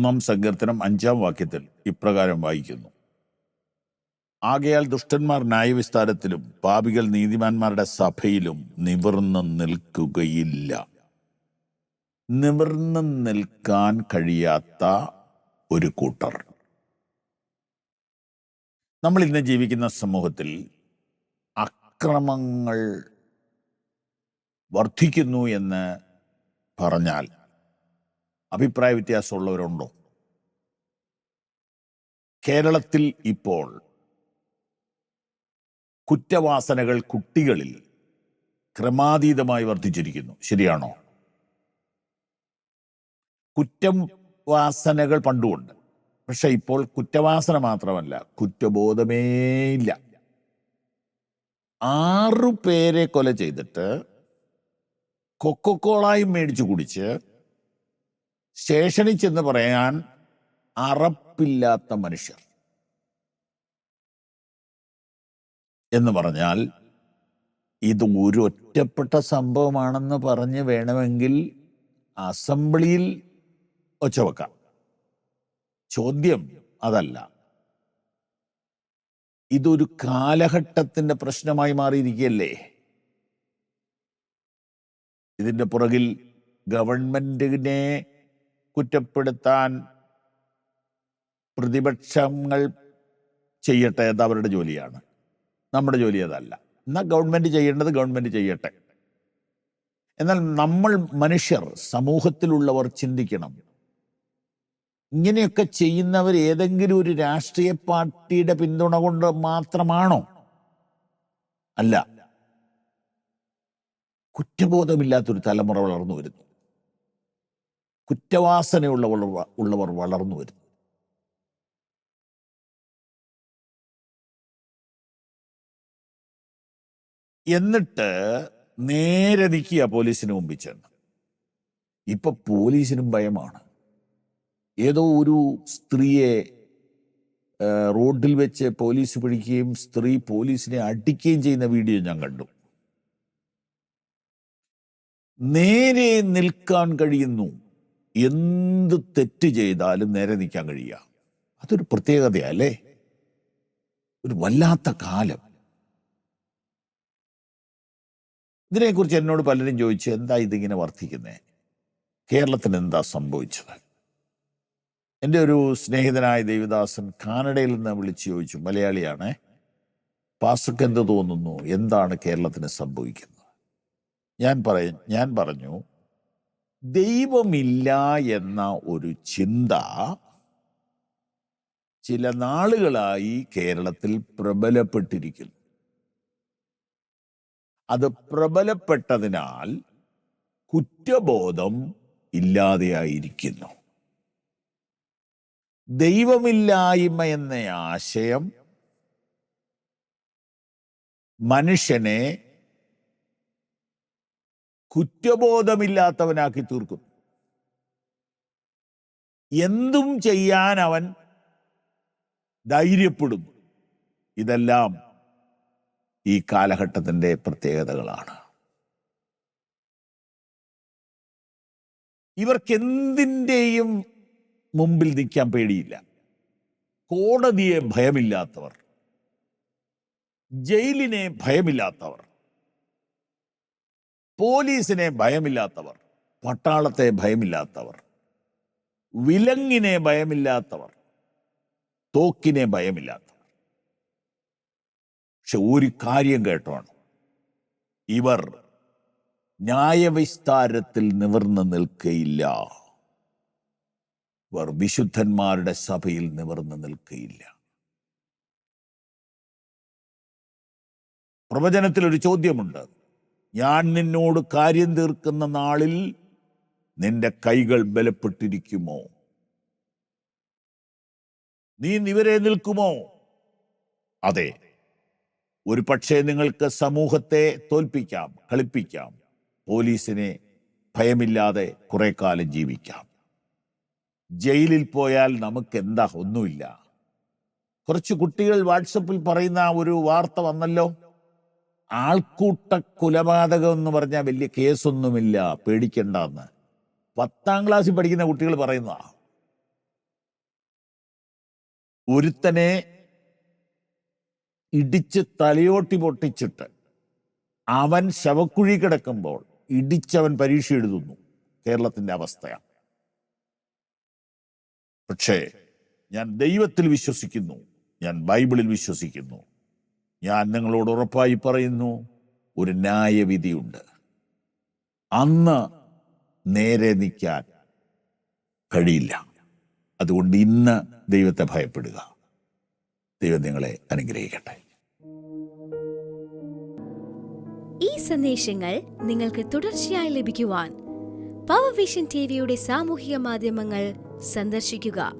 1 സങ്കീർത്തനം 5 വാക്യത്തിൽ ഇപ്രകാരം വായിക്കുന്നു: ആകയാൽ ദുഷ്ടന്മാർ ന്യായവിസ്താരത്തിലും പാപികൾ നീതിമാന്മാരുടെ സഭയിലും നിവർന്നു നിൽക്കുകയില്ല. നിവർന്നു നിൽക്കാൻ കഴിയാത്ത ഒരു കൂട്ടർ. നമ്മൾ ഇന്ന് ജീവിക്കുന്ന സമൂഹത്തിൽ അക്രമങ്ങൾ വർദ്ധിക്കുന്നു എന്ന് പറഞ്ഞാൽ അഭിപ്രായ വ്യത്യാസമുള്ളവരുണ്ടോ? കേരളത്തിൽ ഇപ്പോൾ കുറ്റവാസനകൾ കുട്ടികളിൽ ക്രമാതീതമായി വർദ്ധിച്ചിരിക്കുന്നു. ശരിയാണോ? കുറ്റവാസനകൾ പണ്ടുമുണ്ട്, പക്ഷെ ഇപ്പോൾ കുറ്റവാസന മാത്രമല്ല, കുറ്റബോധമേ ഇല്ല. 6 പേരെ കൊല ചെയ്തിട്ട് കൊക്കക്കോളായും മേടിച്ചു കുടിച്ച് സ്റ്റേഷനിൽ ചെന്ന് പറയാൻ അറപ്പില്ലാത്ത മനുഷ്യർ എന്ന് പറഞ്ഞാൽ ഇത് ഒരു ഒറ്റപ്പെട്ട സംഭവമാണെന്ന് പറഞ്ഞ് വേണമെങ്കിൽ അസംബ്ലിയിൽ ഒച്ചവെക്കാം. ചോദ്യം അതല്ല. ഇതൊരു കാലഘട്ടത്തിന്റെ പ്രശ്നമായി മാറിയിരിക്കുകയല്ലേ? ഇതിന്റെ പുറകിൽ ഗവൺമെന്റിനെ കുറ്റപ്പെടുത്താൻ പ്രതിപക്ഷങ്ങൾ ചെയ്യട്ടെ, അത് അവരുടെ ജോലിയാണ്. നമ്മുടെ ജോലി അതല്ല. എന്നാൽ ഗവൺമെന്റ് ചെയ്യേണ്ടത് ഗവൺമെന്റ് ചെയ്യട്ടെ. എന്നാൽ നമ്മൾ മനുഷ്യർ, സമൂഹത്തിലുള്ളവർ ചിന്തിക്കണം, ഇങ്ങനെയൊക്കെ ചെയ്യുന്നവർ ഏതെങ്കിലും ഒരു രാഷ്ട്രീയ പാർട്ടിയുടെ പിന്തുണ കൊണ്ട് മാത്രമാണോ? അല്ല. കുറ്റബോധമില്ലാത്തൊരു തലമുറ വളർന്നു വരുന്നു. കുറ്റവാസനയുള്ളവർ വളർന്നു വരുന്നു. എന്നിട്ട് നേരെ നിൽക്കുക പോലീസിന് മുമ്പിൽ ചെന്ന്. ഇപ്പൊ പോലീസിനും ഭയമാണ്. ഏതോ ഒരു സ്ത്രീയെ റോഡിൽ വെച്ച് പോലീസ് പിടിക്കുകയും സ്ത്രീ പോലീസിനെ അടിക്കുകയും ചെയ്യുന്ന വീഡിയോ ഞാൻ കണ്ടു. നേരെ നിൽക്കാൻ കഴിയുന്നു. എന്ത് തെറ്റ് ചെയ്താലും നേരെ നിൽക്കാൻ കഴിയുക, അതൊരു പ്രത്യേകതയല്ലേ? ഒരു വല്ലാത്ത കാലം. ഇതിനെക്കുറിച്ച് എന്നോട് പലരും ചോദിച്ചു, എന്താ ഇതിങ്ങനെ വർദ്ധിക്കുന്നത്? കേരളത്തിന് എന്താ സംഭവിച്ചത്? എൻ്റെ ഒരു സ്നേഹിതനായ ദേവദാസൻ കാനഡയിൽ നിന്ന് വിളിച്ചു ചോദിച്ചു, മലയാളിയാണ്, പാസ്റ്റർക്ക് എന്ത് തോന്നുന്നു, എന്താണ് കേരളത്തിന് സംഭവിക്കുന്നത്? ഞാൻ പറഞ്ഞു, ദൈവമില്ല എന്ന ഒരു ചിന്ത ചില നാളുകളായി കേരളത്തിൽ പ്രബലപ്പെട്ടിരിക്കുന്നു. അത് പ്രബലപ്പെട്ടതിനാൽ കുറ്റബോധം ഇല്ലാതെയായിരിക്കുന്നു. ദൈവമില്ലായ്മ എന്ന ആശയം മനുഷ്യനെ കുറ്റബോധമില്ലാത്തവനാക്കി തീർക്കുന്നു. എന്തും ചെയ്യാൻ അവൻ ധൈര്യപ്പെടുന്നു. ഇതെല്ലാം ഈ കാലഘട്ടത്തിന്റെ പ്രത്യേകതകളാണ്. ഇവർക്കെന്തിൻ്റെയും മുമ്പിൽ നിൽക്കാൻ പേടിയില്ല. കോടതിയെ ഭയമില്ലാത്തവർ, ജയിലിനെ ഭയമില്ലാത്തവർ, പോലീസിനെ ഭയമില്ലാത്തവർ, പട്ടാളത്തെ ഭയമില്ലാത്തവർ, വിലങ്ങിനെ ഭയമില്ലാത്തവർ, തോക്കിനെ ഭയമില്ലാത്തവർ. പക്ഷെ ഒരു കാര്യം കേട്ടോണം, ഇവർ ന്യായവിസ്താരത്തിൽ നിവർന്നു നിൽക്കയില്ല. ഇവർ വിശുദ്ധന്മാരുടെ സഭയിൽ നിവർന്നു നിൽക്കയില്ല. പ്രവചനത്തിൽ ഒരു ചോദ്യമുണ്ട്: ഞാൻ നിന്നോട് കാര്യം തീർക്കുന്ന നാളിൽ നിന്റെ കൈകൾ ബലപ്പെട്ടിരിക്കുമോ? നീ നിവരെ നിൽക്കുമോ? അതെ, ഒരു പക്ഷേ നിങ്ങൾക്ക് സമൂഹത്തെ തോൽപ്പിക്കാം, കളിപ്പിക്കാം, പോലീസിനെ ഭയമില്ലാതെ കുറെ കാലം ജീവിക്കാം. ജയിലിൽ പോയാൽ നമുക്ക് എന്താ? ഒന്നുമില്ല. കുറച്ച് കുട്ടികൾ വാട്സപ്പിൽ പറയുന്ന ഒരു വാർത്ത വന്നല്ലോ, ആൾക്കൂട്ട കൊലപാതകം എന്ന് പറഞ്ഞാൽ വലിയ കേസൊന്നുമില്ല, പേടിക്കണ്ടെന്ന്. 10ാം ക്ലാസ്സിൽ പഠിക്കുന്ന കുട്ടികൾ പറയുന്നതാ. ഒരുത്തനെ ഇടിച്ച് തലയോട്ടി പൊട്ടിച്ചിട്ട് അവൻ ശവക്കുഴി കിടക്കുമ്പോൾ ഇടിച്ചവൻ പരീക്ഷ എഴുതുന്നു. കേരളത്തിന്റെ അവസ്ഥയാണ്. പക്ഷേ ഞാൻ ദൈവത്തിൽ വിശ്വസിക്കുന്നു, ഞാൻ ബൈബിളിൽ വിശ്വസിക്കുന്നു. ഞാൻ നിങ്ങളോട് ഉറപ്പായി പറയുന്നു, ഒരു ന്യായവിധിയുണ്ട്. അന്ന് നേരെ നിൽക്കാൻ കഴിയില്ല. അതുകൊണ്ട് ഇന്ന് ദൈവത്തെ ഭയപ്പെടുക. ദൈവം നിങ്ങളെ അനുഗ്രഹിക്കട്ടെ. ഈ സന്ദേശങ്ങൾ നിങ്ങൾക്ക് തുടർച്ചയായി ലഭിക്കുവാൻ പവർ വിഷൻ ടിവിയുടെ സാമൂഹിക മാധ്യമങ്ങൾ സന്ദർശിക്കുക.